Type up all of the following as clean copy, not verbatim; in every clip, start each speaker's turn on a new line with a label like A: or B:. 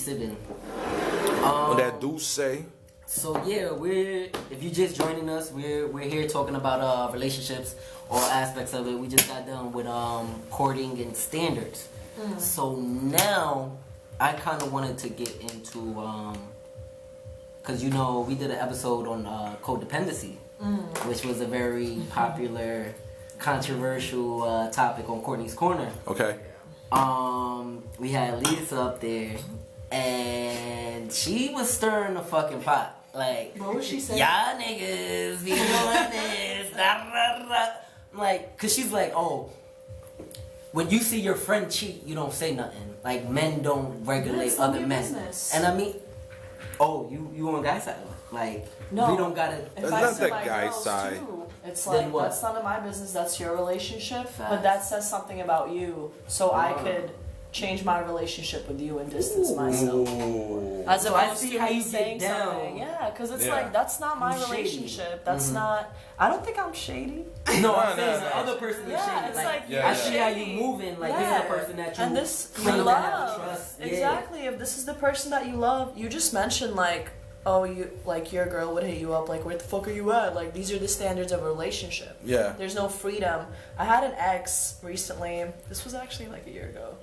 A: sipping?
B: That do say.
A: So yeah, if you're just joining us, we're here talking about relationships, all aspects of it. We just got done with courting and standards. So now I kind of wanted to get into because we did an episode on codependency, which was a very popular, controversial topic on Courtney's Corner.
B: Okay.
A: We had Lisa up there, and she was stirring the fucking pot. Like,
C: what was she saying?
A: Y'all niggas be doing this. Da, da, da. Like, cause she's like, oh, when you see your friend cheat, you don't say nothing. Like, men don't regulate other men.
C: Business.
A: And I mean, oh, you on guy side? Like,
C: no,
A: we don't gotta.
B: That's not that guy side.
C: It's like, that's none of my business. That's your relationship.
A: Facts.
C: But that says something about you. So I could change my relationship with you and distance myself. As opposed to
A: how you
C: saying
A: get down.
C: something. Yeah, because it's like, that's not my relationship. That's not... I don't think I'm shady.
A: No, I'm saying the other person is shady.
C: It's like
A: I see how you moving. Like, this is the person that you
C: and this you
A: claim to
C: love.
A: have trust.
C: Exactly. If this is the person that you love, you just mentioned like, oh, you like your girl would hit you up like, where the fuck are you at? Like, these are the standards of a relationship.
B: Yeah.
C: There's no freedom. I had an ex recently. This was actually like a year ago,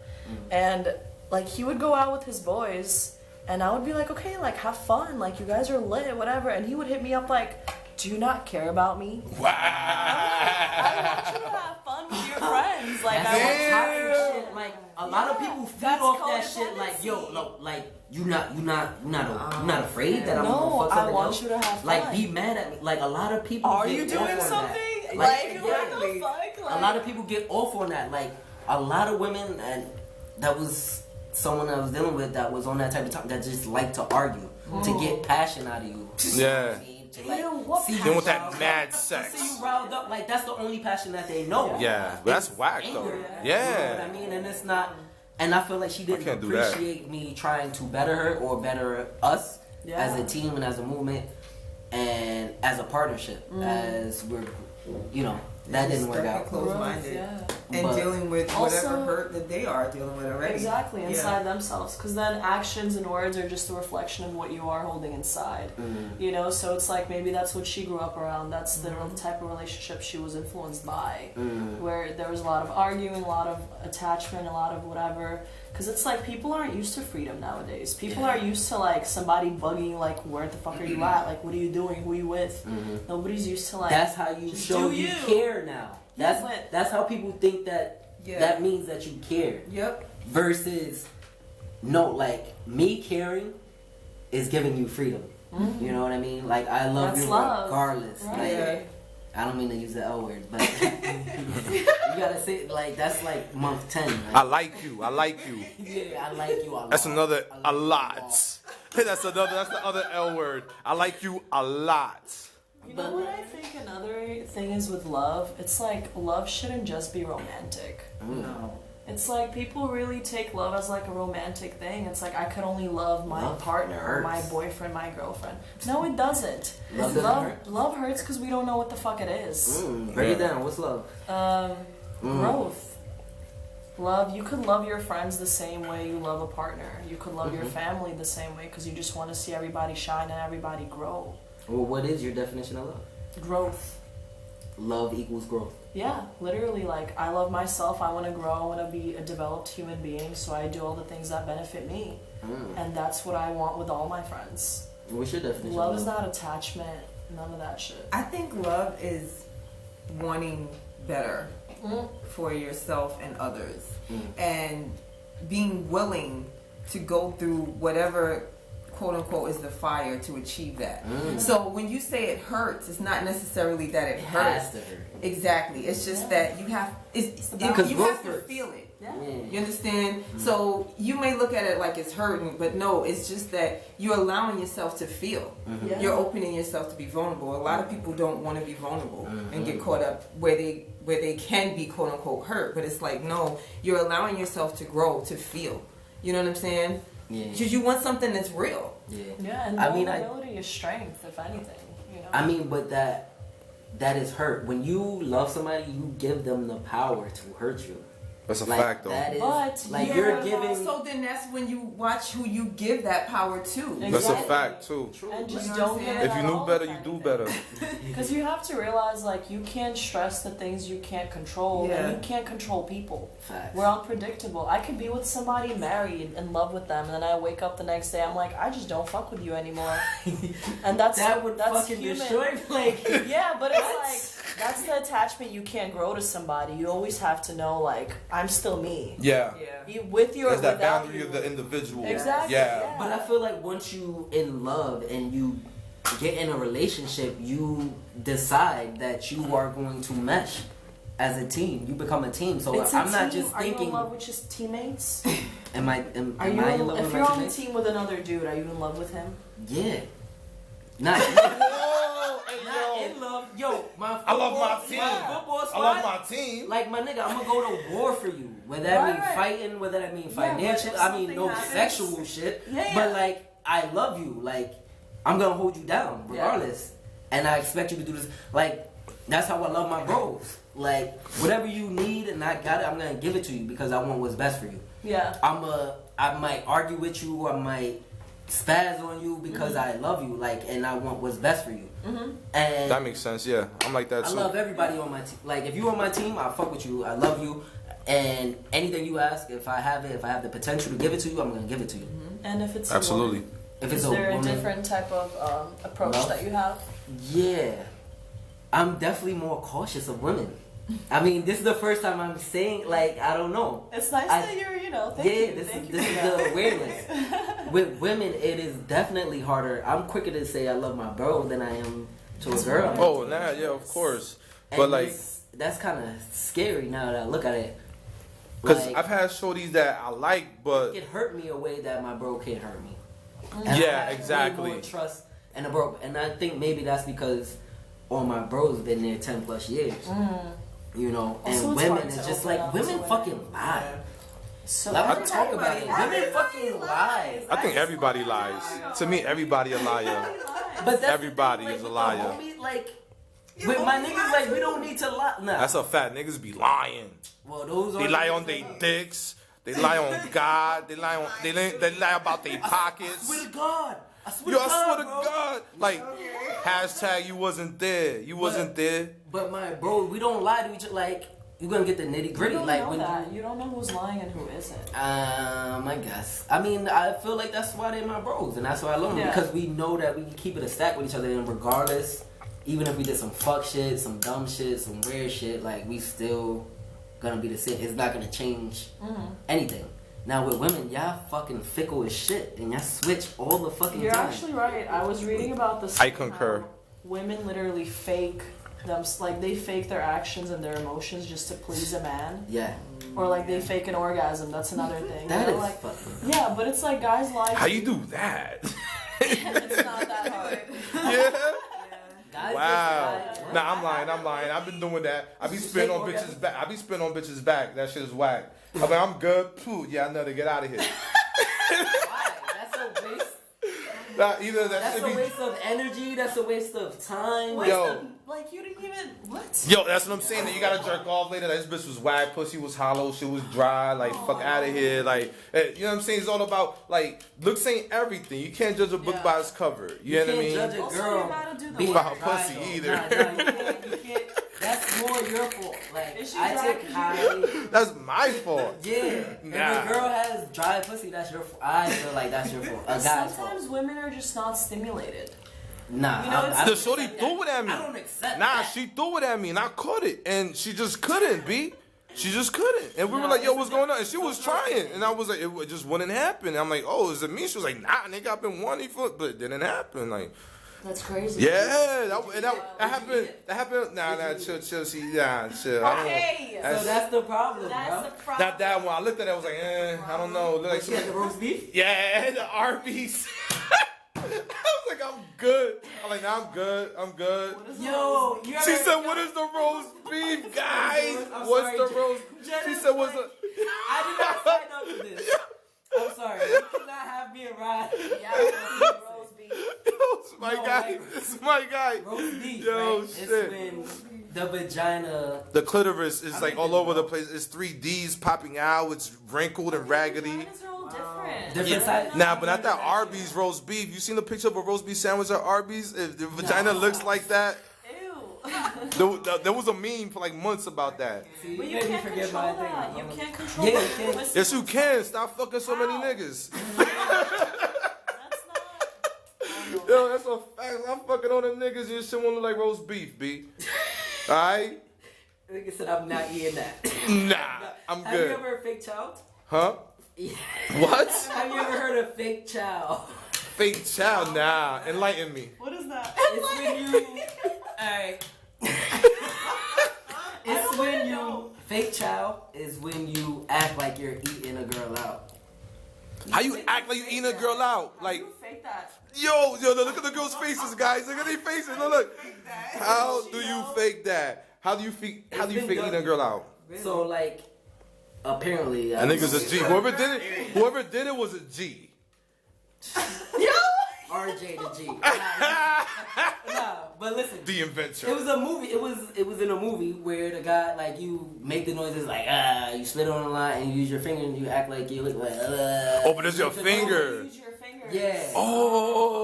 C: and like he would go out with his boys, and I would be like, okay, like have fun, like you guys are lit, whatever, and he would hit me up like, do you not care about me?
B: Wow.
C: I want you to have fun with your friends. Like,
A: That's
C: I want
A: toxic shit. Like, a lot of people feed off that shit. Like, yo, no, like you not afraid that I'm gonna fuck something
C: I want
A: else?
C: you to have fun.
A: Like, be mad at me. Like, a lot of people.
C: Are
A: get
C: you
A: off
C: doing
A: on
C: something?
A: That.
C: Like, what
A: exactly.
C: the fuck? Like,
A: a lot of people get off on that. Like, a lot of women, and that was someone I was dealing with that was on that type of time that just like to argue, to get passion out of you.
B: Yeah.
A: To, like,
B: They want that mad
A: to
B: sex.
A: see you riled up. Like, that's the only passion that they know.
B: Yeah, but that's whack though.
A: Anger.
B: Yeah.
A: You know what I mean? And it's not. And I feel like she didn't
B: can't do that.
A: appreciate me trying to better her or better us as a team and as a movement and as a partnership. As we're, that didn't work out.
D: Close-minded. And
A: But
D: dealing with
C: also-
D: whatever hurt that they are dealing with already.
C: Exactly, inside themselves. Because then actions and words are just a reflection of what you are holding inside. So it's like maybe that's what she grew up around. That's the type of relationship she was influenced by. Where there was a lot of arguing, a lot of attachment, a lot of whatever. Because it's like people aren't used to freedom nowadays. People are used to like somebody bugging, like, where the fuck are you at? Like, what are you doing? Who are you with? Nobody's used to like.
A: That's how you show you care now. That's how people think that that means that you care.
D: Yep.
A: Versus, no, like, me caring is giving you freedom. You know what I mean? Like, I love you regardless.
C: Right.
A: Like, I don't mean to use the L word, but you gotta say, like, that's like month 10. Right?
B: I like you.
A: Yeah, I like you a lot.
B: That's another a lot. That's the other L word. I like you a lot.
C: You know what I think another thing is with love? It's like love shouldn't just be romantic.
D: No.
C: It's like people really take love as like a romantic thing. It's like I could only love my partner or my boyfriend, my girlfriend. No, it doesn't. Love hurts because we don't know what the fuck it is.
A: Break it down. What's love?
C: Growth. Love. You could love your friends the same way you love a partner. You could love your family the same way because you just want to see everybody shine and everybody grow.
A: Well, what is your definition of love?
C: Growth.
A: Love equals growth.
C: Yeah, literally, like, I love myself, I want to grow, I want to be a developed human being, so I do all the things that benefit me. And that's what I want with all my friends.
A: What's your definition
C: Love
A: of
C: is not attachment, none of that shit.
D: I think love is wanting better for yourself and others. And being willing to go through whatever quote unquote is the fire to achieve that. So when you say it hurts, it's not necessarily that it hurts.
A: Has to hurt.
D: Exactly. It's just that you have you have to feel it.
C: Yeah.
D: You understand? So you may look at it like it's hurting, but no, it's just that you're allowing yourself to feel.
C: Yeah.
D: You're opening yourself to be vulnerable. A lot of people don't want to be vulnerable and get caught up where they can be quote unquote hurt, but it's like no, you're allowing yourself to grow, to feel. You know what I'm saying?
A: Yeah.
D: Because you want something that's real.
C: Yeah, and vulnerability is strength, if anything. You know?
A: I mean, but that is hurt. When you love somebody, you give them the power to hurt you.
B: That's a
A: like,
B: fact, though.
A: That is,
C: But
A: like
D: Yeah,
A: you're giving.
D: So then that's when you watch who you give that power to.
C: Exactly.
B: That's a fact, too.
C: And just
D: You know
C: don't
D: what I'm
C: give
D: saying?
C: it
B: If you
C: at
B: knew
C: all,
B: better,
C: if
B: you do
C: anything.
B: better.
C: Because you have to realize, like, you can't stress the things you can't control,
D: Yeah.
C: and you can't control people.
A: Facts.
C: We're unpredictable. I could be with somebody married, in love with them, and then I wake up the next day, I'm like, I just don't fuck with you anymore. And that's
A: That's fucking
C: human.
A: destroy. Like,
C: Yeah, but it's like, that's the attachment you can't grow to somebody. You always have to know, like, I'm still me.
B: Yeah.
C: With you or
B: There's that
C: without
B: boundary
C: you.
B: of the individual.
C: Exactly.
B: Yeah.
A: but I feel like once you in love and you get in a relationship, you decide that you are going to mesh as a team. You become a team. So
C: It's a
A: I'm not
C: team.
A: just
C: Are you
A: thinking.
C: in love with just teammates?
A: Am I in
C: Are you
A: love
C: if
A: with
C: you're
A: my
C: on the
A: teammates?
C: team with another dude, are you in love with him?
A: Yeah. Not
B: Whoa, hey,
A: not
B: yo.
A: in love. Yo, my football,
B: I love my team.
A: football squad.
B: I love my team.
A: Like my nigga, I'm gonna go to war for you. Whether that mean
C: Right.
A: fighting, whether that mean
C: but
A: financial.
C: if
A: I mean
C: something
A: no
C: happens-
A: sexual shit.
C: Yeah.
A: But like I love you. Like I'm gonna hold you down regardless. And I expect you to do this. Like that's how I love my bros. Like whatever you need and I got it, I'm gonna give it to you because I want what's best for you.
C: Yeah.
A: I might argue with you. I might spaz on you because I love you. Like and I want what's best for you. And
B: That makes sense, yeah. I'm like that
A: I
B: too.
A: love everybody on my team. Like, if you on my team, I fuck with you. I love you. And anything you ask, if I have it, if I have the potential to give it to you, I'm going to give it to you.
C: And if it's a
B: Absolutely.
C: woman,
A: If it's
C: is
A: a
C: there
A: woman,
C: a different type of approach
A: Love?
C: that you have?
A: yeah. I'm definitely more cautious of women. I mean, this is the first time I'm saying, like, I don't know.
C: It's nice that you're, thank
A: Yeah,
C: you.
A: this
C: Thank
A: is
C: you
A: this
C: for
A: is
C: that.
A: the awareness. With women, it is definitely harder. I'm quicker to say I love my bro than I am to a girl.
B: Oh, nah, yeah, of course.
A: And
B: But like,
A: that's kind of scary now that I look at it.
B: because
A: Like,
B: I've had shorties that I like, but
A: it hurt me a way that my bro can't hurt me. And
B: Yeah,
A: I have way
B: exactly.
A: more trust in a bro, and I think maybe that's because all my bros been there 10 plus years. You know, and
C: Also, it's
A: women
C: hard
A: is
C: to
A: just
C: open
A: like
C: up
A: women
C: to
A: fucking
C: women.
A: lie.
C: So
A: Like, I
C: everybody-
A: talk about it. Women
D: Everybody
A: fucking lie.
B: I think everybody lies. To me, everybody a liar.
A: But that's
B: Everybody
A: the thing,
B: is a
A: with
B: liar.
A: the homie, like with my niggas, like we don't need to lie. Nah.
B: That's a fact. Niggas be lying.
A: well, those
B: They
A: are
B: lie
A: niggas
B: on their
A: that-
B: dicks. They lie on God. They lie on. They lie about their
A: I
B: pockets.
A: swear to God. I swear
B: Yo,
A: to
B: I
A: God,
B: swear to
A: bro.
B: God. Like, hashtag you wasn't there. You wasn't there.
A: But my bro, we don't lie to each other. Like you're gonna get the nitty
C: You
A: gritty.
C: don't
A: Like
C: know
A: when
C: that. You don't know who's lying and who isn't.
A: I guess. I mean, I feel like that's why they're my bros, and that's why I love them
C: Yeah.
A: because we know that we can keep it a stack with each other, and regardless, even if we did some fuck shit, some dumb shit, some weird shit, like we still gonna be the same. It's not gonna change anything. Now with women, y'all fucking fickle as shit, and y'all switch all the fucking
C: You're
A: time.
C: actually right. I was reading about this.
B: I concur.
C: how Women literally fake them, like they fake their actions and their emotions just to please a man,
A: Yeah,
C: or like they fake an orgasm. That's another thing.
A: that
C: You know,
A: is
C: like,
A: fucking.
C: yeah, but it's like guys like
B: How you do that?
C: it's not that hard.
B: Yeah.
A: Guys
B: Wow.
A: just lie.
B: Nah, I'm lying. I've been doing that. I be spitting on bitches back. I be spitting on bitches back. That shit is whack. I mean, I'm good. Pooh, yeah, I know to get out of here.
A: Why? That's a waste.
B: Nah, either that
A: That's
B: shit
A: a
B: be.
A: waste of energy. That's a waste of time.
B: Yo.
C: Like you didn't even what?
B: Yo, that's what I'm saying. That you gotta jerk off later. That this bitch was whack, pussy was hollow, shit was dry. Like, fuck out of here. Like, you know what I'm saying? It's all about like looks ain't everything. You can't judge a book
C: Yeah.
B: by its cover. You know what I mean?
A: Can't judge a
C: Also,
A: girl
C: you gotta do the
A: being
B: work. About
A: dry,
B: pussy
A: though.
B: either.
A: Nah, you can't. That's more your fault. Like
C: Is she
A: I
C: dry?
A: take high.
B: That's my fault.
A: Yeah,
B: Nah.
A: if a girl has dry pussy, that's your fault. I feel like that's your fault. A guy's fault.
C: Sometimes women are just not stimulated.
A: Nah,
C: You know, it's-
A: I
B: The
A: don't
B: shorty
A: accept
B: threw
A: that.
B: it at me.
A: I don't accept
B: Nah,
A: that.
B: she threw it at me and I caught it. And she just couldn't, B. She just couldn't. And we were
A: No,
B: like, yo,
A: it's
B: what's
A: a
B: going on? And she
A: difference.
B: was trying. And I was like, it just wouldn't happen. I'm like, oh, is it me? She was like, nah, nigga, I've been wanting for it, but it didn't happen. Like,
C: That's crazy.
B: yeah, that happened. Nah, chill, see, nah, chill. I don't know.
C: Okay.
A: So that's the problem,
C: That's
A: bro.
C: the problem.
B: Not that one. I looked at it, I was like, I don't know. Look like
A: She had the roast beef.
B: yeah, the Arby's. I was like, I'm good. I'm like, nah, I'm good.
A: Yo, you
B: She
A: ever-
B: said, what is the roast beef, guys?
A: I'm
B: What's
A: sorry,
B: the roast?
A: Jen
B: She
A: is
B: said, what's the...
A: like- I did not sign up for this. I'm sorry. You cannot have me around.
C: Roast beef.
B: Yo, it's my
A: No,
B: guy.
A: like-
B: It's my guy.
A: Roast beef.
B: Yo,
A: right?
B: shit.
A: It's when The vagina.
B: The clitoris is like all over the place. It's 3Ds popping out. It's wrinkled and raggedy.
C: Vaginas are all different.
A: Different size.
B: Nah, but not that Arby's roast beef. You seen the picture of a roast beef sandwich at Arby's? If the vagina looks like that.
C: Ew.
B: There was a meme for like months about that.
A: See,
C: But you
A: made me
C: can't
A: forget
C: control
A: my
C: that.
A: thing.
C: You can't control
A: Yeah,
C: that.
A: you can.
C: Listen,
B: Yes, you can. Stop fucking so many niggas.
C: That's not. I don't know.
B: Yo, that's a fact. I'm fucking on them niggas and your shit won't look like roast beef, B. Alright?
A: Nigga said I'm not eating that.
B: Nah, I'm
A: Have you
B: good.
A: ever heard of fake chow?
B: Huh?
A: Yeah.
B: What?
A: Have you ever heard of fake chow?
B: Fake chow? Nah. Enlighten me.
C: What is that?
A: It's when you. Alright. It's when you. Fake chow is when you act like you're eating a girl out.
B: How you act like you eating a girl out? Like,
C: You fake that.
B: yo, look at the girls' faces, guys. Look at their faces. Look. How do you fake that? How do you fake eating a girl out?
A: So like, apparently.
B: That nigga's a G. Whoever did it was a G.
A: RJ the G. Nah, but listen.
B: The inventor.
A: It was a movie. It was in a movie where the guy like you make the noises like you spit on the line and you use your finger and you act like you look like
B: Oh, but it's your finger.
C: Use your fingers.
A: Yeah.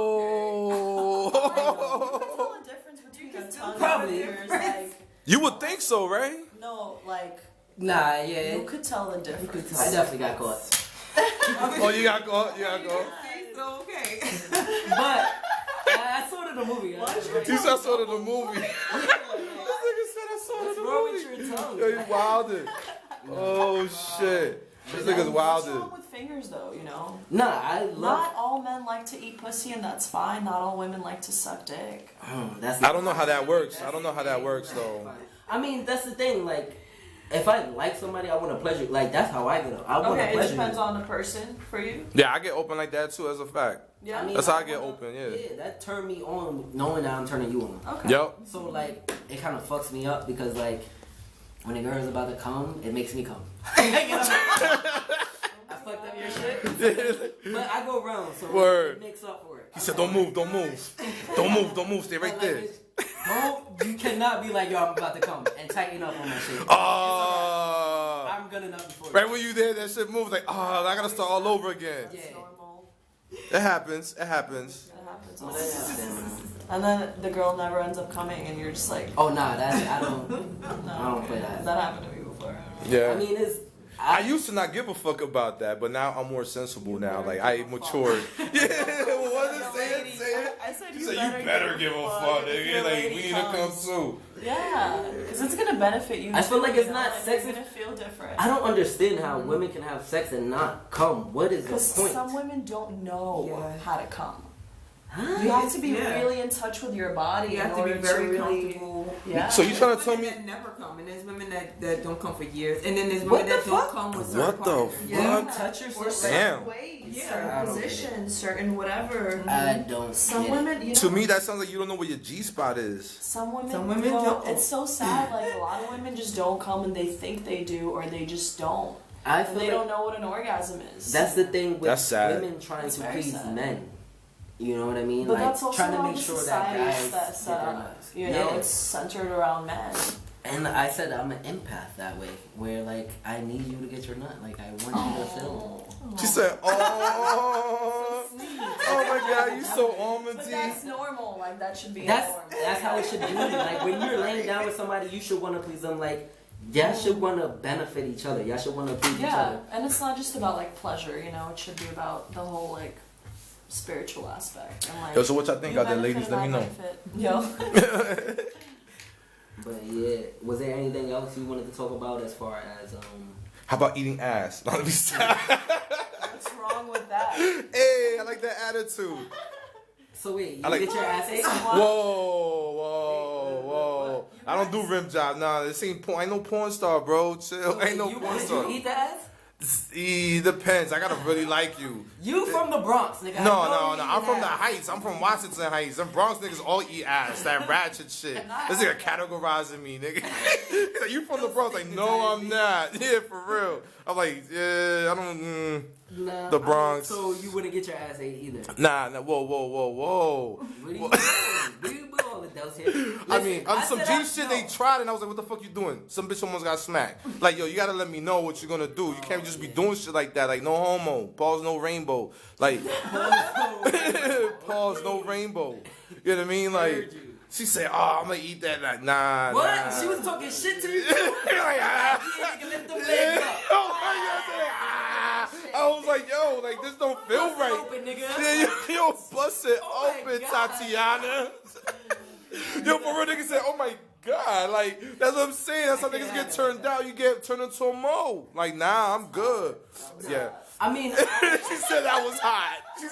B: Oh.
C: Tell the difference between a tongue
A: Probably.
C: and fingers. Like,
B: You would think so, right?
C: no, like
A: Nah, yeah.
C: you could tell the difference.
A: I definitely got caught.
B: Oh, you got caught. You got caught.
D: So okay.
A: But I saw it in the movie.
B: You saw sort of the movie. This nigga said I saw it in the
A: What's wrong
B: movie.
A: with your tongue?
B: Yo, you wilded. Oh shit. This nigga's
C: What's
B: wilded.
C: wrong with fingers though? You know,
A: Nah, I love.
C: not all men like to eat pussy, and that's fine. Not all women like to suck dick.
A: That's
B: I don't know how that works. I don't know how that works though.
A: I mean, that's the thing. Like, if I like somebody, I want to pleasure. Like, that's how I get up. I want to
C: Okay, it
A: pleasure.
C: depends on the person for you.
B: Yeah, I get open like that too, as a fact.
C: Yeah.
A: I mean,
B: That's how I get open, yeah.
A: Yeah, that turned me on, knowing that I'm turning you on.
C: Okay.
B: Yep.
A: So like, it kind of fucks me up because like, when a girl's about to come, it makes me come. You know? I fucked up your shit, but I go around, so
B: Word.
A: it makes up for it.
B: He said, don't move, don't move. Don't move, stay right
A: Like,
B: there.
A: you cannot be like, yo, I'm about to come and tighten up on that shit.
B: Oh.
A: I'm gonna enough before.
B: Right when you there, that shit moves like, oh, I gotta start all over again.
A: Yeah.
C: Normal.
B: It happens. It happens.
C: It happens
A: But
C: all
A: that's
C: the time.
A: understandable.
C: And then the girl never ends up coming, and you're just like,
A: Oh nah, I don't
C: no,
A: I don't play that.
C: That happened to me before.
B: Yeah.
A: I mean it's
B: I used to not give a fuck about that, but now I'm more sensible now. Like, I matured. Yeah, what is it? Say it.
C: I said
B: You said you better give a fuck, nigga. Like, we need to come too.
C: Yeah, because it's gonna benefit you.
A: I feel
C: too,
A: like it's
C: you know?
A: not
C: Like,
A: sexy.
C: You're gonna feel different.
A: I don't understand how women can have sex and not come. What is the
C: Because
A: point?
C: some women don't know
D: Yeah.
C: how to come.
A: Huh?
C: You have to be
D: Yeah.
C: really in touch with your body.
D: You
C: in
D: have to be
C: order
D: very
C: really,
D: comfortable.
C: Yeah.
B: So you trying to tell
D: Women
B: me?
D: that never come, and there's women that don't come for years, and then there's
A: What
D: women
A: the
D: that don't
A: fuck?
D: come with certain
B: What the
D: partners.
B: fuck?
C: Yeah.
A: You touch yourself?
C: Or certain
B: Damn.
C: ways,
D: Yeah.
A: I
C: certain
A: don't get
C: positions, certain whatever.
A: I don't.
C: Some
A: get it.
C: women, you know,
B: To me, that sounds like you don't know where your G spot is.
C: Some women
D: don't.
C: don't. It's so sad. Like a lot of women just don't come, and they think they do, or they just don't.
A: I
C: And
A: feel
C: they
A: like
C: don't know what an orgasm is.
A: that's the thing with
B: That's sad.
A: women trying
C: That's
A: to
C: very
A: please
C: sad.
A: men. You know what I mean?
C: But
A: like
C: that's also
A: trying to
C: how
A: make
C: the
A: sure that
C: society
A: guys
C: is
A: get
C: set
A: their
C: up.
A: nuts.
C: You know,
A: Yeah.
C: it's centered around men.
A: And I said I'm an empath that way, where like I need you to get your nut. Like I want you to feel.
B: She said, oh, oh my God, you so
C: But
B: almondy.
C: that's normal. Like that should be
A: That's
C: normal.
A: that's how it should be. Like when you're laying down with somebody, you should want to please them. Like y'all should want to benefit each other. Y'all should want to please each
C: Yeah,
A: other.
C: and it's not just about like pleasure. You know, it should be about the whole like spiritual aspect. And, like,
B: Yo, so what y'all think
C: you
B: out there,
C: benefit
B: ladies?
C: and
B: Let me
C: I
B: know.
C: benefit. Yo.
A: But yeah, was there anything else you wanted to talk about as far as
B: How about eating ass? Let me stop.
C: What's wrong with that?
B: Hey, I like that attitude.
A: So wait, you
B: I like-
A: get your ass ate?
B: Whoa. I don't do rim job. Nah, this ain't porn. Ain't no porn star, bro. Chill. Ain't no
A: you,
B: porn
A: did
B: star.
A: you eat the ass?
B: It depends. I gotta really like you.
A: You from the Bronx, nigga. I
B: No.
A: know you
B: I'm
A: eat
B: from the
A: ass.
B: Heights. I'm from Washington Heights. Them Bronx niggas all eat ass. That ratchet shit. This nigga categorizing me, nigga. He's like, you from the Bronx? Like, no, I'm not. Yeah, for real. I'm like, yeah, I don't.
A: Nah,
B: the Bronx.
A: So you wouldn't get your ass ate either.
B: Nah. Whoa.
A: What are you doing? We all adults here.
B: I mean, some G shit they
A: no.
B: tried, and I was like, what the fuck you doing? Some bitch almost got smacked. Like, yo, you gotta let me know what you're gonna do. You can't just be doing shit like that. Like, no homo. Pause, no rainbow. Like, pause, no rainbow. You know what I mean? Like, she said, oh, I'm gonna eat that. Like, nah.
A: What?
B: Nah.
A: She was talking shit to me.
B: Like, ah.
A: You can lift them legs up.
B: I was like, yo, like, this don't feel
A: Bust it
B: right.
A: open, nigga.
B: Yeah, yo, bust it
A: Oh my
B: open,
A: God.
B: Tatiana. Yo, for real, nigga said, oh my God. Like, that's what I'm saying. That's how niggas get turned down. You get turned into a mole. Like, nah, I'm good. Yeah.
A: I mean,
B: She said that was hot.
A: see,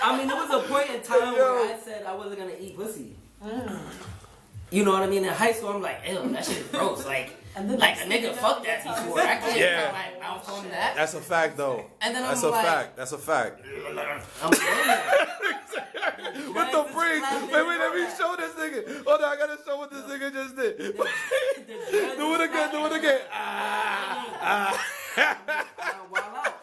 A: I mean, there was a point in time where I said I wasn't gonna eat pussy. You know what I mean? In high school, I'm like, ew, that shit is gross. Like a nigga fucked that before. I can't put my mouth on that.
B: That's a fact, though.
A: And then
B: That's
A: I'm
B: a
A: like,
B: fact. That's a fact.
A: I'm saying,
B: What the freak? Wait, let me show this nigga. Hold on, I gotta show what this nigga just did. Do it again.
A: Wild out.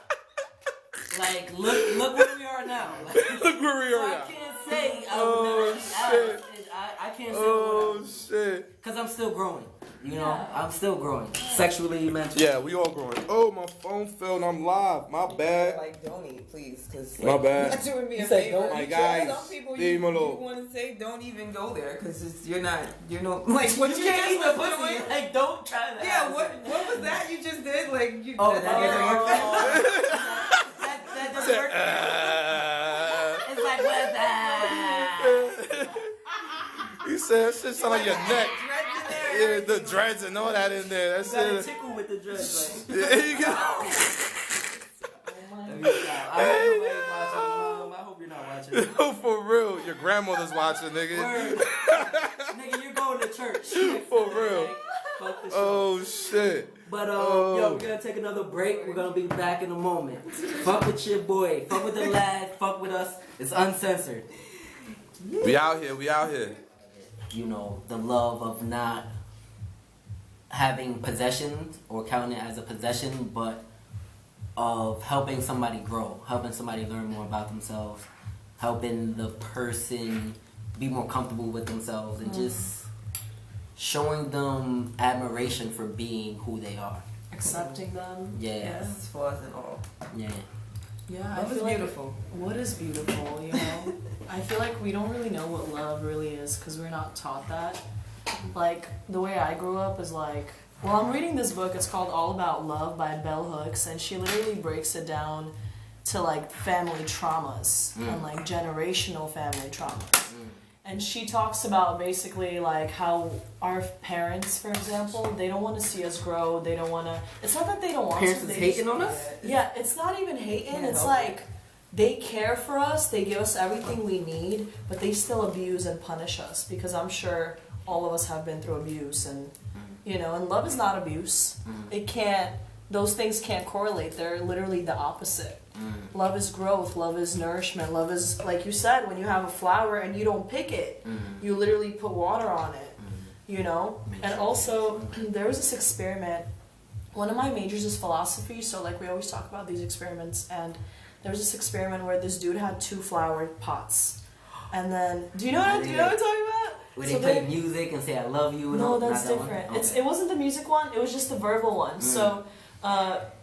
A: Like, look where we are now. Like,
B: Look where we
A: so
B: are
A: I
B: now.
A: can't say I would never eat ass.
B: shit.
A: I can't say
B: Oh, shit.
A: because I'm still growing. You know, I'm still growing. Sexually, mentally.
B: Yeah, we all growing. Oh, my phone fell and I'm live. My bad.
D: Like, don't eat, please, because
B: My bad.
D: You're doing me a
A: said
D: favor.
A: don't.
B: My guys,
D: Some people
B: leave
D: you
B: me alone.
D: want to say don't even go there because you're not like what
A: You
D: you
A: can't eat the
D: just
A: pussy.
D: doing.
A: Like, don't try that.
D: Yeah, what was that you just did? Like you.
A: Oh,
D: that
A: that doesn't work. It's like, what's that?
B: You said that shit sound like your neck. Yeah, the dreads and all that in there. That's
A: You gotta
B: it.
A: tickle with the dreads. Like,
B: Yeah, you go.
A: I hope nobody's watching. Mom, I hope you're not watching.
B: For real, your grandmother's watching, nigga.
A: Word. Nigga, you're going to church.
B: For real.
A: Fuck the show.
B: Oh shit.
A: But yo, we're gonna take another break. We're gonna be back in a moment. Fuck with your boy. Fuck with the lad. Fuck with us. It's uncensored.
B: We out here.
A: You know, the love of not having possessions or counting it as a possession, but of helping somebody grow, helping somebody learn more about themselves, helping the person be more comfortable with themselves, and just showing them admiration for being who they are.
C: Accepting them.
A: Yeah.
D: Yes, flaws and all.
A: Yeah.
C: Yeah,
D: Love is beautiful.
C: What is beautiful, you know? I feel like we don't really know what love really is because we're not taught that. Like, the way I grew up is like, well, I'm reading this book, it's called All About Love by Bell Hooks, and she literally breaks it down to like family traumas and like generational family traumas. And she talks about basically like how our parents, for example, they don't want to see us grow. They don't want to. It's not that they don't want
A: Parents
C: to.
A: is
C: They
A: hating
C: just,
A: on us?
C: yeah, it's not even hating.
D: Can't
C: It's
D: help
C: like they care for us. They give us everything we need, but they still abuse and punish us because I'm sure all of us have been through abuse, and you know, and love is not abuse. It can't. Those things can't correlate. They're literally the opposite. Love is growth. Love is nourishment. Love is, like you said, when you have a flower and you don't pick it, you literally put water on it, you know? And also, there was this experiment. One of my majors is philosophy, so like we always talk about these experiments, and there was this experiment where this dude had 2 flower pots. And then, do you know what I'm talking about?
A: Where
C: So
A: they play
C: they-
A: music and say I love you and
C: No,
A: all
C: that's
A: not that
C: different.
A: one?
C: It wasn't the music one, it was just the verbal one. So,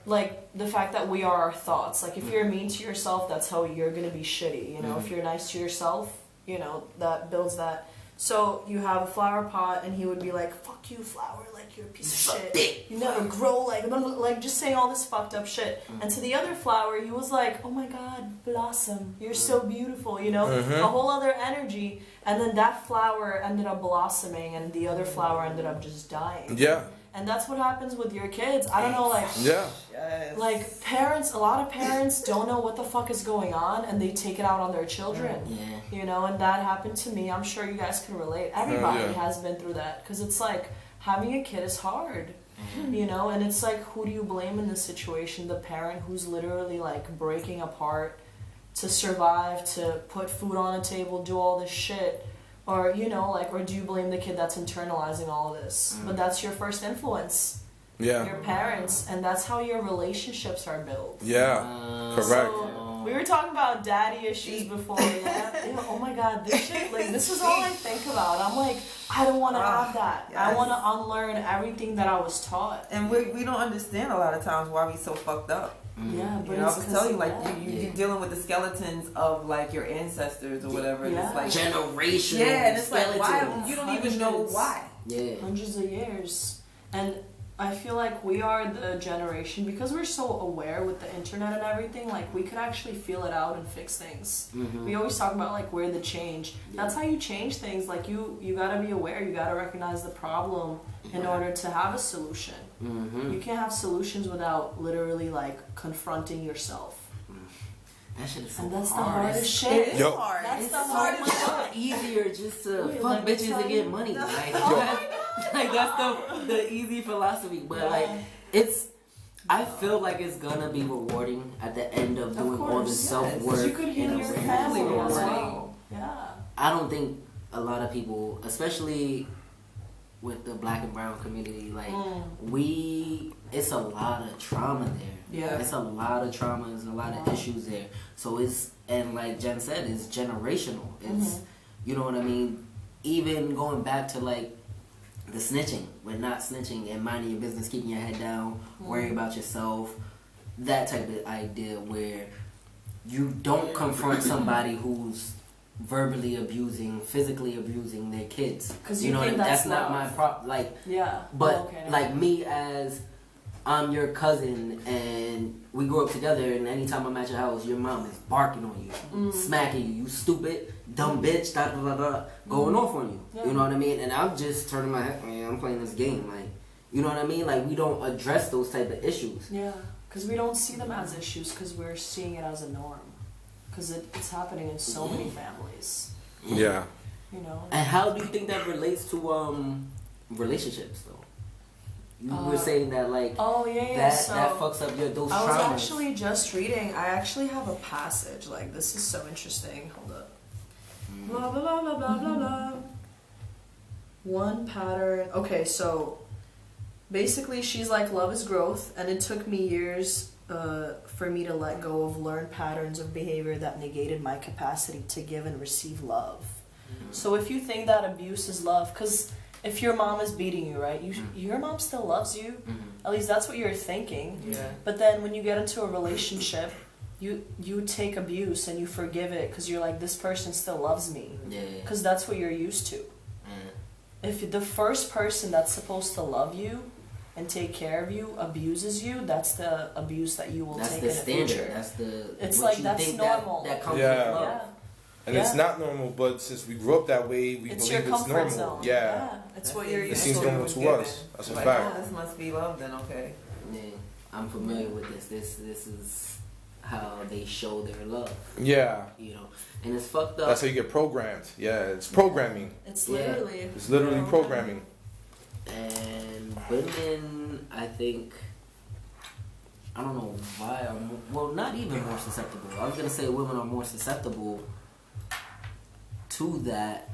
C: like the fact that we are our thoughts. Like if you're mean to yourself, that's how you're gonna be shitty. You know, if you're nice to yourself, you know, that builds that. So you have a flower pot, and he would be like, "Fuck you, flower! Like you're a piece of shit. You never grow. Like just saying all this fucked up shit." And to the other flower, he was like, "Oh my God, blossom! You're so beautiful." You know, a whole other energy. And then that flower ended up blossoming, and the other flower ended up just dying.
B: Yeah.
C: And that's what happens with your kids. I don't know, like.
B: Yeah.
D: Yes.
C: Like parents, a lot of parents don't know what the fuck is going on, and they take it out on their children.
A: Yeah.
C: You know, and that happened to me. I'm sure you guys can relate. Everybody
B: yeah.
C: has been through that, because it's like having a kid is hard. You know, and it's like, who do you blame in this situation? The parent who's literally like breaking apart to survive, to put food on a table, do all this shit, Or, you know, like, or do you blame the kid that's internalizing all of this? But that's your first influence.
B: Yeah.
C: Your parents, and that's how your relationships are built.
B: Yeah. Correct.
C: So, we were talking about daddy issues before, yeah. Oh my god, this shit, like, this is all I think about. I'm like, I don't want to have that.
D: Yes.
C: I want to unlearn everything that I was taught.
D: And we don't understand a lot of times why we so fucked up.
C: Yeah, but
D: You know, I
C: it's
D: was
C: 'cause
D: telling you,
C: of
D: like,
C: that.
D: you're dealing with the skeletons of, like, your ancestors or whatever. And it's like,
A: generational.
D: yeah, and it's like, why?
A: skeletons.
D: You don't even know
C: Hundreds.
D: why.
A: Yeah.
C: Hundreds of years. And I feel like we are the generation, because we're so aware with the internet and everything, like, we could actually feel it out and fix things. We always talk about, like, we're the change. That's how you change things. Like, you gotta be aware, you gotta recognize the problem in order to have a solution. You can't have solutions without literally, like, confronting yourself.
A: That shit is so
C: And that's the
A: hard.
C: hardest
A: It's
C: shit.
D: It is
B: Yo.
D: hard.
C: That's
D: It's
C: the
D: so
C: hardest
D: much
C: shit.
A: easier just to
C: Wait,
A: fuck
C: let me
A: bitches
C: tell
A: and get
C: you.
A: money. Like,
B: Yo.
A: like that's the easy philosophy. But
C: Yeah.
A: like it's I feel like it's gonna be rewarding at the end of doing all
C: course,
A: the
C: yes.
A: self
C: Because
A: work.
C: you could heal your family as well. Yeah.
A: I don't think a lot of people, especially with the black and brown community, like it's a lot of trauma there.
D: Yeah.
A: It's a lot of trauma, there's a lot of issues there. So and like Jen said, it's generational. It's you know what I mean? Even going back to like the snitching, when not snitching and minding your business, keeping your head down, worry about yourself, that type of idea where you don't confront somebody who's verbally abusing, physically abusing their kids.
C: 'Cause
A: you
C: you
A: know what I
C: think
A: mean?
C: that's
A: That's not my
C: love.
A: problem. Like,
C: Yeah.
A: but
C: Oh, okay,
A: like me, as I'm your cousin and we grew up together, and anytime I'm at your house, your mom is barking on you, smacking you, you stupid, dumb bitch, da da da da, going off on you.
C: Yeah.
A: You know what I mean? And I'm just turning my head, man, I'm playing this game. Like, you know what I mean? Like, we don't address those type of issues.
C: Yeah, because we don't see them as issues, because we're seeing it as a norm. Because it's happening in so many families,
B: Yeah.
C: you know.
A: And how do you think that relates to relationships, though? You were saying that, like,
C: Oh yeah,
A: that fucks up those
C: I was
A: traumas.
C: actually just reading. I actually have a passage. Like, this is so interesting. Hold up. Blah blah blah blah blah blah blah. One pattern. Okay, so basically, she's like, love is growth, and it took me years for me to let go of learned patterns of behavior that negated my capacity to give and receive love. So if you think that abuse is love, because if your mom is beating you, right, your mom still loves you. At least that's what you're thinking.
D: Yeah.
C: But then when you get into a relationship, you take abuse and you forgive it because you're like, this person still loves me.
A: Yeah.
C: Because that's what you're used to. If the first person that's supposed to love you and take care of you abuses you, that's the abuse that you will
A: That's
C: take
A: the
C: in the
A: standard.
C: future.
A: That's the.
C: It's
A: what
C: like,
A: you
C: that's
A: think
C: normal.
A: That comes
B: Yeah.
A: with love.
C: Yeah.
B: And it's not normal, but since we grew up that way, we
C: It's
B: believe
C: your
B: it's
C: comfort
B: normal.
C: zone.
B: Yeah.
C: It's what you're
B: It
C: used
B: seems
C: to.
B: normal to us. That's a
D: like,
B: fact.
D: oh, this must be love then, okay.
A: Yeah, I'm familiar with this. This is how they show their love.
B: Yeah.
A: You know, and it's fucked up.
B: That's how you get programmed. Yeah, it's programming.
C: It's
A: Yeah.
C: literally.
B: It's literally programming.
A: And women, I think, I don't know why, well, not even more susceptible. I was gonna say women are more susceptible to that,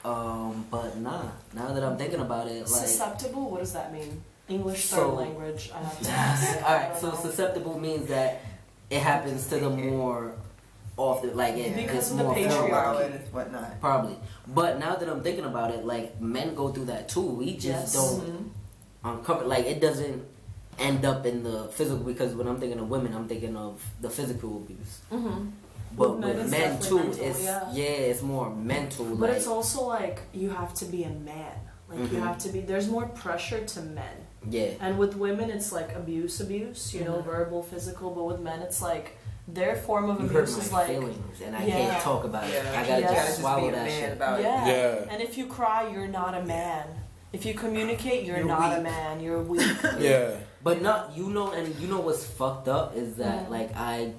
A: but nah. Now that I'm thinking about it, like,
C: Susceptible? What does that mean? English third
A: So-
C: language. I have to ask.
A: all
C: I
A: right.
C: don't
A: So
C: know.
A: susceptible means that it happens to them more often, like
C: Because
A: it's
C: of the
A: more
C: patriarchy.
A: frequent.
D: And whatnot.
A: Probably. But now that I'm thinking about it, like, men go through that too. We just
C: Yes.
A: don't uncover, like, it doesn't end up in the physical, because when I'm thinking of women, I'm thinking of the physical abuse. But
C: With men,
A: with
C: it's
A: men too,
C: definitely mental,
A: it's
C: yeah.
A: it's more mental.
C: But
A: like,
C: it's also like, you have to be a man. Like, you have to be, there's more pressure to men.
A: yeah.
C: And with women, it's like abuse, you know, verbal, physical. But with men, it's like, their form of
A: You hurt
C: abuse is
A: my
C: like,
A: feelings, and I
C: Yeah.
A: can't talk about it.
D: Yeah.
A: I gotta
C: Yeah.
A: just
D: Just
A: swallow
D: be a
A: that
D: man
A: shit.
D: about it.
C: yeah.
B: Yeah.
C: And if you cry, you're not a man. If you communicate, you're
D: You're
C: not a
D: weak.
C: man. You're weak.
B: Yeah.
A: But not, you know, and you know what's fucked up is that, like, I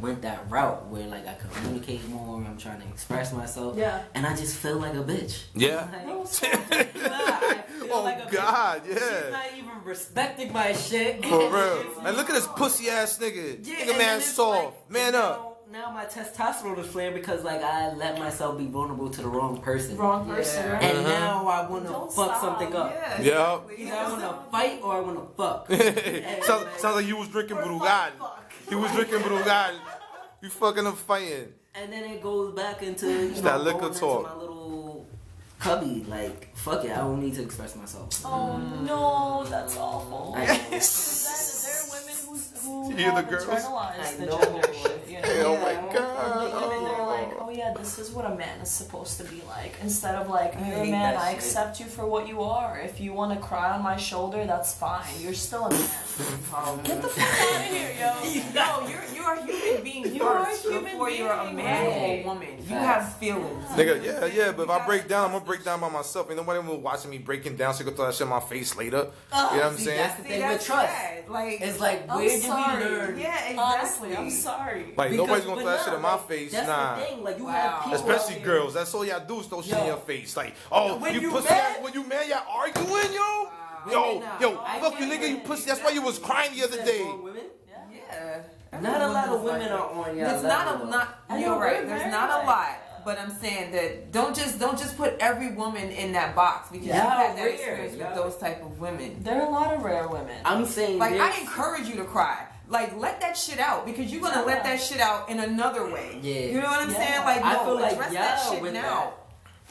A: went that route where, like, I communicate more, I'm trying to express myself,
C: Yeah.
A: and I just feel like a bitch.
B: Yeah.
A: Like,
C: No,
A: I feel
B: Oh,
A: like a
B: God,
A: bitch. She's
B: yeah.
A: not even respecting my shit.
B: For real. And look at this pussy ass nigga.
A: Yeah,
B: Nigga,
A: and
B: man,
A: then it's
B: soft.
A: like,
B: Man
A: you
B: up.
A: know, now my testosterone is flaring because like I let myself be vulnerable to the wrong person.
C: Wrong person.
D: Yeah.
C: Right?
A: And now I want to
C: Don't
A: fuck
C: stop.
A: something up.
B: Yeah.
A: Either I want to fight or I want to fuck.
B: Sounds like you was drinking Brugal. You was drinking Brugal. You fucking up fighting.
A: And then it goes back into you know,
B: that liquor
A: going into
B: talk.
A: my little cubby. Like fuck it, I don't need to express myself.
C: Oh no, that's awful.
A: I-
C: But then there are women who
B: You hear
C: have
B: the girls?
C: internalized
A: I
C: the
A: know.
C: gender shit, you know?
B: Oh my
C: And
B: god.
C: then they're like, oh yeah, this is what a man is supposed to be like. Instead of like,
A: I
C: you're a
A: hate
C: man,
A: that
C: I
A: shit.
C: accept you for what you are. If you want to cry on my shoulder, that's fine. You're still a man. Get the fuck out of here, yo.
D: No, you're a human being
C: You are a
D: first
C: human
D: before you're a
C: being,
D: man or
A: right.
D: a woman. You have feelings.
B: Nigga, yeah, but if I break down, I'm gonna break down by myself. Ain't nobody will watching me breaking down so you can throw that shit in my face later. You know what I'm
A: See,
B: saying?
A: that's the
D: See,
A: thing
D: that's
A: with trust.
D: sad. Like,
A: It's like
C: I'm
A: where did
C: sorry.
A: we learn?
D: yeah, exactly.
C: Honestly, I'm sorry.
B: Like,
A: Because-
B: nobody's gonna
A: but
B: throw that
A: nah,
B: shit in my
A: like,
B: face,
A: that's
B: nah.
A: the thing. Like you
D: Wow.
A: have people
B: Especially
A: out here-
B: girls. That's all y'all do is throw shit in
A: Yo.
B: your face. Like, oh,
D: When
B: you
D: you
B: pussy
D: mad?
B: ass, when you mad, y'all arguing, yo?
A: Women now.
B: Yo,
A: I
B: fuck you,
A: get
B: nigga, you
A: it.
B: pussy. That's why you was crying the other
A: Said
B: day.
A: more women?
D: Yeah.
A: Not a lot of
D: Everyone's
A: women
D: like
A: are on
D: that.
A: y'all
D: There's not
A: level,
D: a
A: though.
D: not.
C: I know,
D: You're right.
C: we're
D: There's
C: very
D: not a
C: like
D: lot.
C: that.
D: But I'm saying that don't just put every woman in that box because
A: Yeah,
D: you've had that
A: rare.
D: experience with
A: Yeah.
D: those type of women.
C: There are a lot of rare women.
A: I'm saying
D: Like
A: there's-
D: I encourage you to cry. Like let that shit out because you're gonna let that shit out in another way.
A: Yeah.
D: You know what I'm
C: Yeah.
D: saying? Like
A: I
D: no,
A: feel like
D: address that
A: y'all
D: shit
A: with
D: now.
A: that.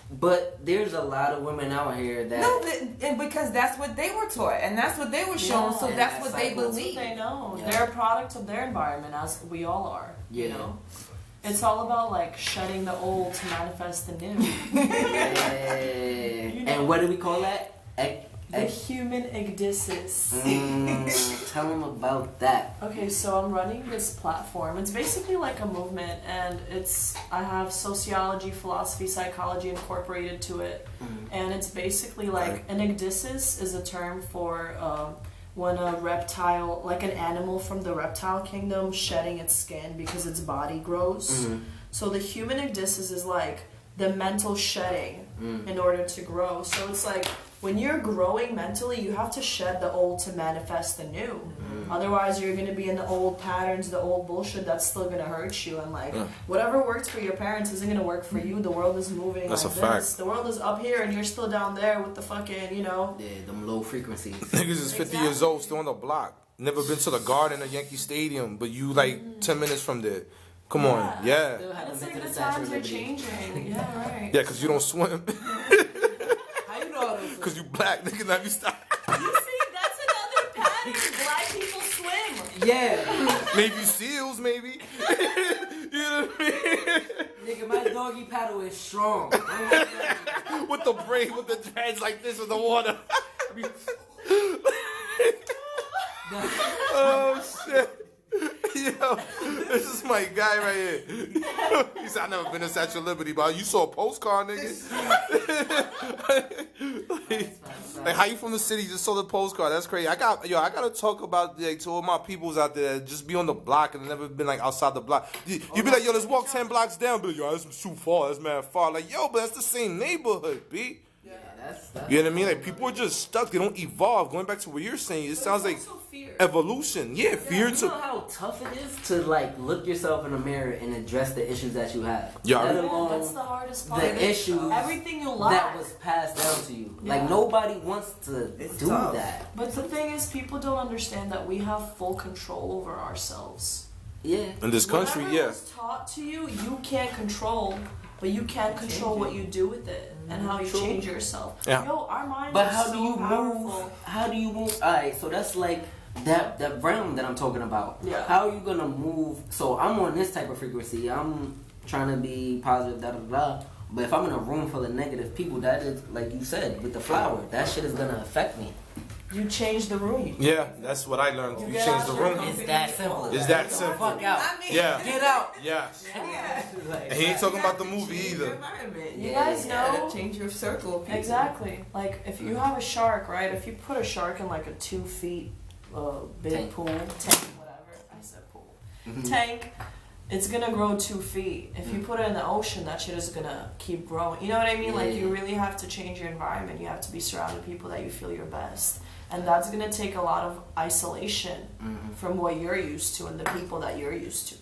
A: But there's a lot of women out here that
D: No, and because that's what they were taught and that's what they were shown,
C: Yeah.
D: so
A: And
D: that's
A: that's
D: what
A: like
D: they
A: what's-
C: That's what
D: believe.
C: they know.
A: Yeah.
C: They're a product of their environment, as we all are. You
A: Yeah.
C: know, it's all about like shedding the old to manifest the new.
A: Yeah. And what do we call that?
C: The human ecdysis.
A: Tell them about that.
C: Okay, so I'm running this platform. It's basically like a movement, and I have sociology, philosophy, psychology incorporated to it, and it's basically like an ecdysis is a term for when a reptile, like an animal from the reptile kingdom, shedding its skin because its body grows. So the human ecdysis is like the mental shedding in order to grow. So it's like when you're growing mentally, you have to shed the old to manifest the new. Otherwise, you're going to be in the old patterns, the old bullshit that's still going to hurt you. And like, whatever worked for your parents isn't going to work for you. The world is moving
B: That's
C: like
B: a fact.
C: this. The world is up here and you're still down there with the fucking, you know.
A: Yeah, them low frequencies.
B: Niggas is 50 years old, still on the block. Never been to the Garden or Yankee Stadium, but you like 10 minutes from there. Come on, yeah.
A: Still haven't
C: It's
A: been
C: like
A: to
C: the
A: Statue
C: times
A: of
C: are
A: Liberty.
C: changing. Yeah, right.
B: Yeah, because you don't swim.
A: How you know all this?
B: Because you black, nigga, let me stop.
C: You see, that's another pattern. Black people swim.
A: Yeah.
B: Maybe seals, maybe. You know what I
A: Nigga, my doggy paddle is strong.
B: mean? With the braid, with the dreads like this with the water. Oh, shit. Yo, this is my guy right here. He said, I never been to Statue of Liberty, but you saw a postcard, nigga. like, how you from the city just saw the postcard? That's crazy. I gotta talk about like to all my peoples out there that just be on the block and never been like outside the block. You be like, yo, let's walk 10 blocks down. Be like, yo, that's too far. That's mad far. Like, yo, but that's the same neighborhood, B.
A: That's
B: You know what I mean? Like, people are just stuck. They don't evolve. Going back to what you're saying, it sounds like evolution. Yeah, fear
A: You
B: to.
A: know how tough it is to like look yourself in the mirror and address the issues that you have.
B: Yeah,
A: Let
B: I-
A: alone
C: That's the hardest part.
A: the issues
C: Everything you lack.
A: that was passed down to you.
C: Yeah.
A: Like nobody wants to
D: It's
A: do
D: tough.
A: that.
C: But the thing is, people don't understand that we have full control over ourselves.
A: Yeah.
B: In this country,
C: Whatever
B: yeah.
C: was taught to you, you can't control, but you can control what you do with it and how you
A: True.
C: change yourself.
B: Yeah.
C: Yo, our mind
A: But
C: is
A: how
C: so
A: do you
C: powerful.
A: move? How do you move? Alright, so that's like that realm that I'm talking about.
C: Yeah.
A: How are you gonna move? So I'm on this type of frequency. I'm trying to be positive, da da da. But if I'm in a room full of negative people, that is like you said with the flower, that shit is gonna affect me.
C: You change the room.
B: Yeah, that's what I learned. You
C: get
B: change
C: out
B: the
C: your
B: room.
C: comfort
A: It's that simple.
B: It's that
A: Get the
B: simple.
A: Fuck out.
D: I mean,
B: Yeah.
A: Get out.
B: Yes.
A: Like,
B: And he ain't talking about the
D: You have to
B: movie
D: change your
B: either.
D: environment.
C: You guys know-
D: Change your circle of people.
C: Exactly. Like if you have a shark, right? If you put a shark in like a 2 feet big
A: Tank.
C: pool, tank, whatever. I said pool. Tank. It's gonna grow 2 feet. If you put it in the ocean, that shit is gonna keep growing. You know what I mean? Like you
A: Yeah.
C: really have to change your environment. You have to be surrounded with people that you feel your best, and that's gonna take a lot of isolation from what you're used to and the people that you're used to.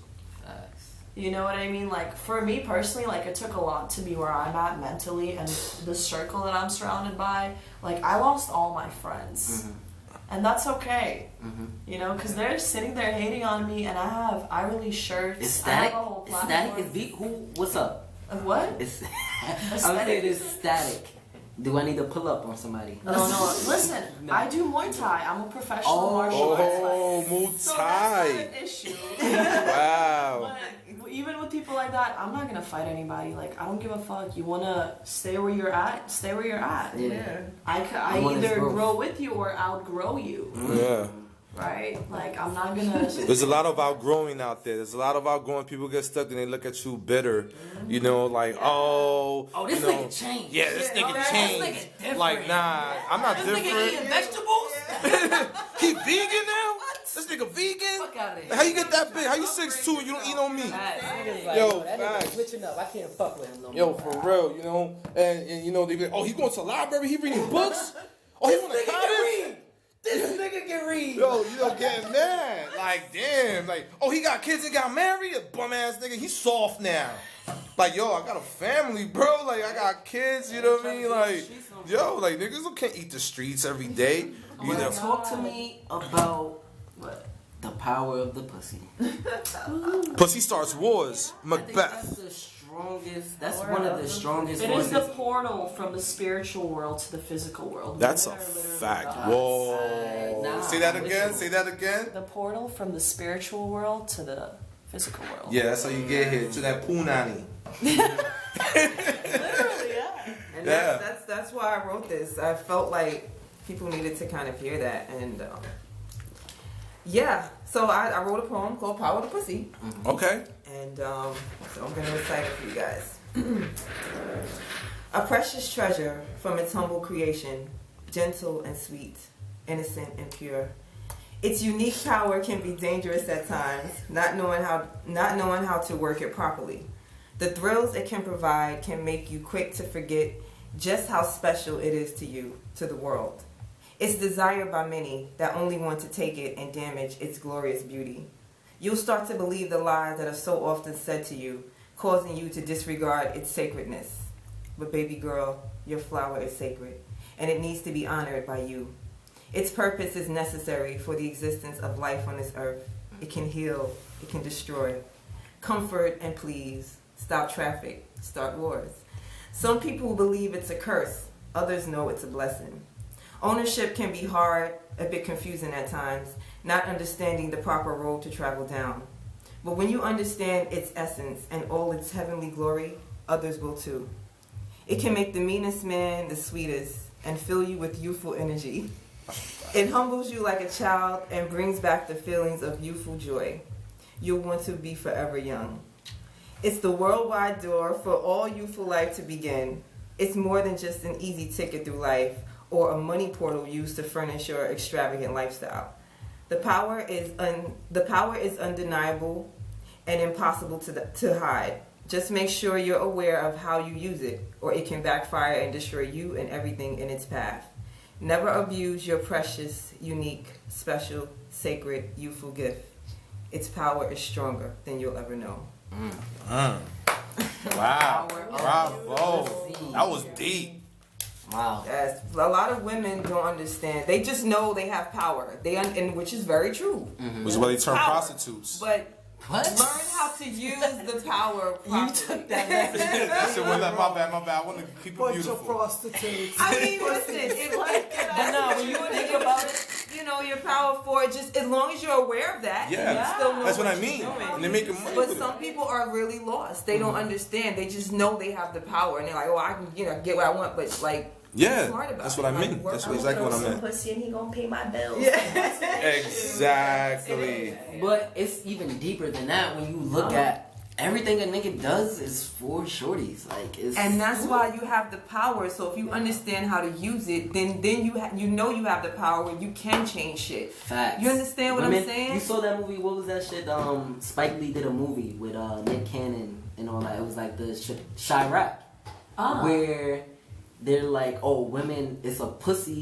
A: Facts.
C: You know what I mean? Like, for me personally, like, it took a lot to be where I'm at mentally, and the circle that I'm surrounded by. Like, I lost all my friends. And that's okay. You know, because they're sitting there hating on me, and I release shirts.
A: It's Static.
C: I have a whole
A: It's
C: platform.
A: Static. Is V? Who? What's up?
C: What?
A: It's. I'm saying it's Static. Do I need to pull up on somebody?
C: No. Listen, I do Muay Thai. I'm a professional martial arts fighter.
B: Muay
C: So
B: Thai.
C: that's not an issue.
B: Wow.
C: But even with people like that, I'm not gonna fight anybody. Like, I don't give a fuck. You wanna stay where you're at? Stay where you're at.
A: Yeah.
C: I
A: want
C: either
A: his growth.
C: grow with you or outgrow you.
B: Yeah.
C: Right? Like, I'm not gonna.
B: There's a lot of outgrowing out there. There's a lot of outgrowing. People get stuck and they look at you bitter. You know, like,
A: Oh, this
B: you know,
A: nigga changed.
B: Yeah, this nigga
A: This
B: changed.
A: nigga different.
B: Like, nah, I'm not
A: This
B: different.
A: nigga eating vegetables?
B: He vegan now? This nigga vegan?
A: Fuck out of here.
B: How you get that big? How you 6'2" and you don't eat no meat? Yo,
A: that
B: facts.
A: nigga switching up. I can't fuck with him no more.
B: Yo, for real, you know, and you know, they be like, oh, he's going to the library, he reading books? Oh, he want to comment?
A: This nigga can read.
B: Yo, you know, getting mad. Like, damn. Like, oh, he got kids and got married? A bum-ass nigga. He's soft now. Like, yo, I got a family, bro. Like, I got kids, you know what I mean? Like, yo, like, niggas can't eat the streets every day. You know.
A: Talk to me about
C: What?
A: the power of the pussy.
B: Pussy starts wars.
A: I think that's
B: Macbeth.
A: the strongest. That's one of the strongest
C: It is the
A: forces.
C: portal from the spiritual world to the physical world.
B: That's a
C: Women are literally
B: fact.
C: gods.
B: Whoa.
A: Nah,
B: Say that
A: I'm
B: again.
A: with
B: Say
A: you.
B: that again.
C: The portal from the spiritual world to the physical world.
B: Yeah, that's how you get here. To that punani.
C: Literally, yeah.
D: And
B: Yeah.
D: that's why I wrote this. I felt like people needed to kind of hear that, and yeah. So I wrote a poem called "Power to Pussy,"
B: Okay.
D: and so I'm gonna recite it for you guys. A precious treasure from its humble creation, gentle and sweet, innocent and pure. Its unique power can be dangerous at times, not knowing how to work it properly. The thrills it can provide can make you quick to forget just how special it is to you, to the world. It's desired by many that only want to take it and damage its glorious beauty. You'll start to believe the lies that are so often said to you, causing you to disregard its sacredness. But baby girl, your flower is sacred, and it needs to be honored by you. Its purpose is necessary for the existence of life on this earth. It can heal, it can destroy, comfort and please, stop traffic, start wars. Some people believe it's a curse, others know it's a blessing. Ownership can be hard, a bit confusing at times, not understanding the proper road to travel down. But when you understand its essence and all its heavenly glory, others will too. It can make the meanest man the sweetest and fill you with youthful energy. It humbles you like a child and brings back the feelings of youthful joy. You'll want to be forever young. It's the worldwide door for all youthful life to begin. It's more than just an easy ticket through life or a money portal used to furnish your extravagant lifestyle. The power is undeniable and impossible to hide. Just make sure you're aware of how you use it, or it can backfire and destroy you and everything in its path. Never abuse your precious, unique, special, sacred, youthful gift. Its power is stronger than you'll ever know.
B: Wow. Bravo. That was deep.
A: Wow.
D: Yes, a lot of women don't understand. They just know they have power. And which is very true.
B: Which is why they turn
D: Power.
B: prostitutes.
D: But
A: What?
D: learn how to use the power properly.
A: You took that message.
B: I said, well, my bad. I want to keep it beautiful.
E: prostitutes.
D: I mean, listen, it's like,
A: But no, when you think about it,
D: you know, your power for it, just as long as you're aware of that,
B: Yeah.
D: you still know
B: That's what I
D: you're
B: mean.
D: doing.
B: And they're making money
D: But
B: with
D: some
B: it.
D: people are really lost. They don't understand. They just know they have the power, and they're like, "Oh, I can, get what I want." But like,
B: Yeah,
D: smart about
B: that's
D: it.
B: what I
D: Like,
B: mean.
D: work
B: That's
D: on
B: exactly what I meant.
C: Pussy and he gonna pay my bills.
B: Exactly.
A: but it's even deeper than that when you look at everything a nigga does is for shorties. Like, it's.
D: And that's why you have the power. So if you understand how to use it, then you know you have the power where you can change shit.
A: Facts.
D: You understand what I'm saying?
A: You saw that movie? What was that shit? Spike Lee did a movie with Nick Cannon and all that. It was like the Chirac, where they're like, "Oh, women, it's a pussy,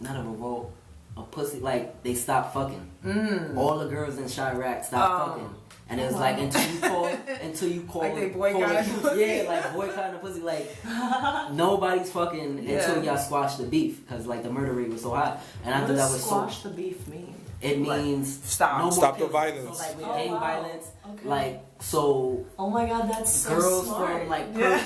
A: not a revolt, a pussy. they stopped fucking. All the girls in Chirac stopped fucking. And it was like until you call
D: like they boycotted
A: yeah, like boycotting the pussy, like nobody's fucking until y'all squash the beef because like the murder rate was so high. And I thought that was
C: squash the beef mean?
A: It means
D: stop.
A: No more
B: Stop the
A: killing.
B: violence.
A: So like with gang violence,
C: Okay.
A: like so.
C: Oh my god, that's so
A: girls
C: smart.
A: from like
C: Yeah,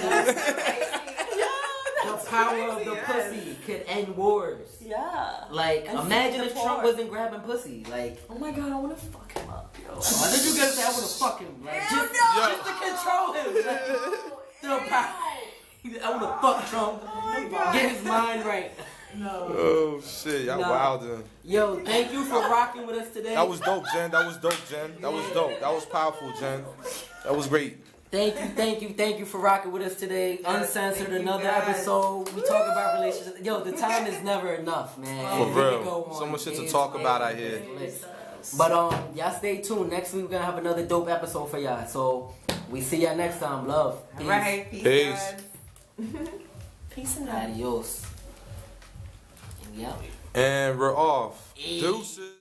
A: the power of the pussy could end wars.
C: yeah.
A: Like
C: And
A: imagine
C: feed
A: if
C: the
A: Trump
C: poor.
A: wasn't grabbing pussy. Like
C: Oh my god, I want to fuck him up, yo.
A: I think you gonna say I wanna fuck him. Like just to control him. Like, the power. I wanna fuck Trump.
C: Oh my god.
A: Get his mind right.
C: No.
B: Oh shit, y'all
A: No.
B: wildin'.
A: Yo, thank you for rocking with us today.
B: That was dope, Jen. That was dope, Jen. That was dope. That was powerful, Jen. That was great.
A: Thank you for rocking with us today. Uncensored,
D: thank you,
A: another
D: guys.
A: episode. We talk about relationships. Yo, the time is never enough, man.
B: For
A: And we could
B: real.
A: go on
B: So much shit to
A: days
B: talk
A: and
B: about out
A: days
B: here.
A: and days. But y'all stay tuned. Next week we're gonna have another dope episode for y'all. So we see y'all next time. Love. Peace.
D: All right. Peace.
B: Peace.
D: Guys.
C: Peace and love.
A: Adios. And we out.
B: And we're off.
A: Hey.
B: Deuces.